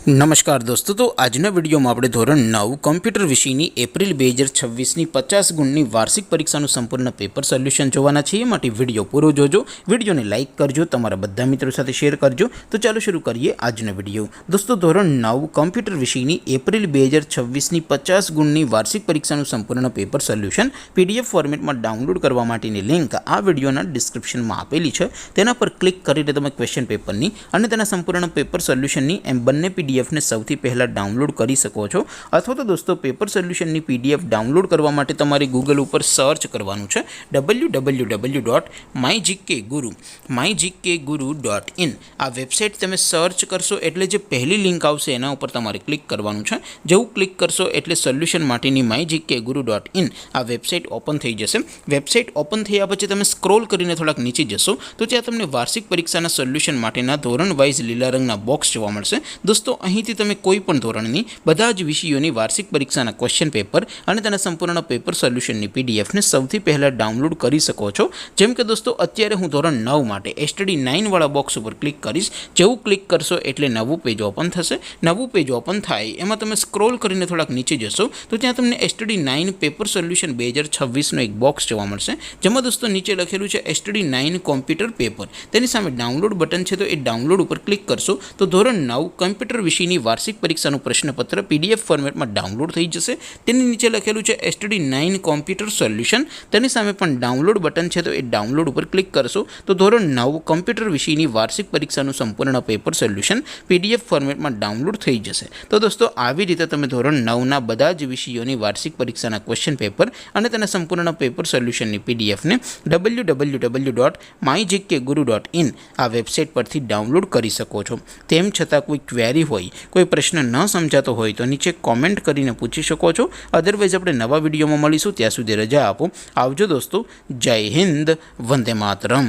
नमस्कार दोस्तों, तो આજના વિડીયોમાં આપણે ધોરણ 9 કમ્પ્યુટર વિષયની એપ્રિલ 2026ની 50 ગુણની વાર્ષિક પરીક્ષાનું સંપૂર્ણ પેપર સોલ્યુશન જોવાના છીએ। માટે વિડીયો પૂરો જોજો, વિડીયોને લાઇક કરજો, તમારા બધા મિત્રો સાથે શેર કરજો। તો ચાલો શરૂ કરીએ આજનો વિડીયો। દોસ્તો, ધોરણ 9 કમ્પ્યુટર વિષયની એપ્રિલ 2026ની 50 ગુણની વાર્ષિક પરીક્ષાનું સંપૂર્ણ પેપર સોલ્યુશન પીડીએફ ફોર્મેટમાં ડાઉનલોડ કરવા માટેની લિંક આ વિડીયોના ડિસ્ક્રિપ્શનમાં આપેલી છે। તેના પર ક્લિક કરીને તમે ક્વેશ્ચન પેપરની અને તેના સંપૂર્ણ પેપર સોલ્યુશનની એમ બંને પીડીએફ ने સૌથી પહેલા ડાઉનલોડ કરી શકો છો। અથવા તો દોસ્તો, પેપર સોલ્યુશનની પીડીએફ ડાઉનલોડ કરવા માટે તમારે ગૂગલ ઉપર સર્ચ કરવાનું છે www.mygkguru.in। આ વેબસાઇટ તમે સર્ચ કરશો એટલે જે પહેલી લિંક આવશે એના ઉપર તમારે ક્લિક કરવાનું છે। જેવું ક્લિક કરશો એટલે સોલ્યુશન માટેની mygkguru.in આ વેબસાઇટ ઓપન થઈ જશે। વેબસાઇટ ઓપન થયા પછી તમે સ્ક્રોલ કરીને થોડાક નીચે જશો તો ત્યાં તમને વાર્ષિક પરીક્ષાના સોલ્યુશન માટેના ધોરણ વાઇઝ લીલા રંગના બોક્સ જોવા મળશે। દોસ્તો, અહીંથી તમે કોઈ પણ ધોરણની બધા જ વિષયોની વાર્ષિક પરીક્ષાના ક્વેશ્ચન પેપર અને તેના સંપૂર્ણ પેપર સોલ્યુશનની પીડીએફને સૌથી પહેલાં ડાઉનલોડ કરી શકો છો। જેમ કે દોસ્તો, અત્યારે હું ધોરણ 9 માટે STD 9 વાળા બોક્સ ઉપર ક્લિક કરીશ। જેવું ક્લિક કરશો એટલે નવું પેજ ઓપન થશે। નવું પેજ ઓપન થાય એમાં તમે સ્ક્રોલ કરીને થોડાક નીચે જશો તો ત્યાં તમને STD 9 પેપર સોલ્યુશન 2026નો એક બોક્સ જોવા મળશે, જેમાં દોસ્તો નીચે લખેલું છે STD 9 કોમ્પ્યુટર પેપર। તેની સામે ડાઉનલોડ બટન છે, તો એ ડાઉનલોડ ઉપર ક્લિક કરશો તો ધોરણ 9 કમ્પ્યુટર વિષયની વાર્ષિક પરીક્ષાનું પ્રશ્નપત્ર પીડીએફ ફોર્મેટમાં ડાઉનલોડ થઈ જશે। તેની નીચે લખેલું છે STD 9 કોમ્પ્યુટર સોલ્યુશન। તેની સામે પણ ડાઉનલોડ બટન છે, તો એ ડાઉનલોડ ઉપર ક્લિક કરશો તો ધોરણ 9 કમ્પ્યુટર વિષયની વાર્ષિક પરીક્ષાનું સંપૂર્ણ પેપર સોલ્યુશન પીડીએફ ફોર્મેટમાં ડાઉનલોડ થઈ જશે। તો દોસ્તો, આવી રીતે તમે ધોરણ 9ના બધા જ વિષયોની વાર્ષિક પરીક્ષાના ક્વેશ્ચન પેપર અને તેના સંપૂર્ણ પેપર સોલ્યુશનની પીડીએફને www.mygkguru.in આ વેબસાઇટ પરથી ડાઉનલોડ કરી શકો છો। તેમ છતાં કોઈ ક્વેરી હોય, કોઈ પ્રશ્ન ન સમજાતો હોય તો નીચે કોમેન્ટ કરીને પૂછી શકો છો। અધરવાઇઝ આપણે નવા વિડીયોમાં મળીશું, ત્યાં સુધી રજા આપો। આવજો દોસ્તો, જય હિન્દ, વંદે માતરમ।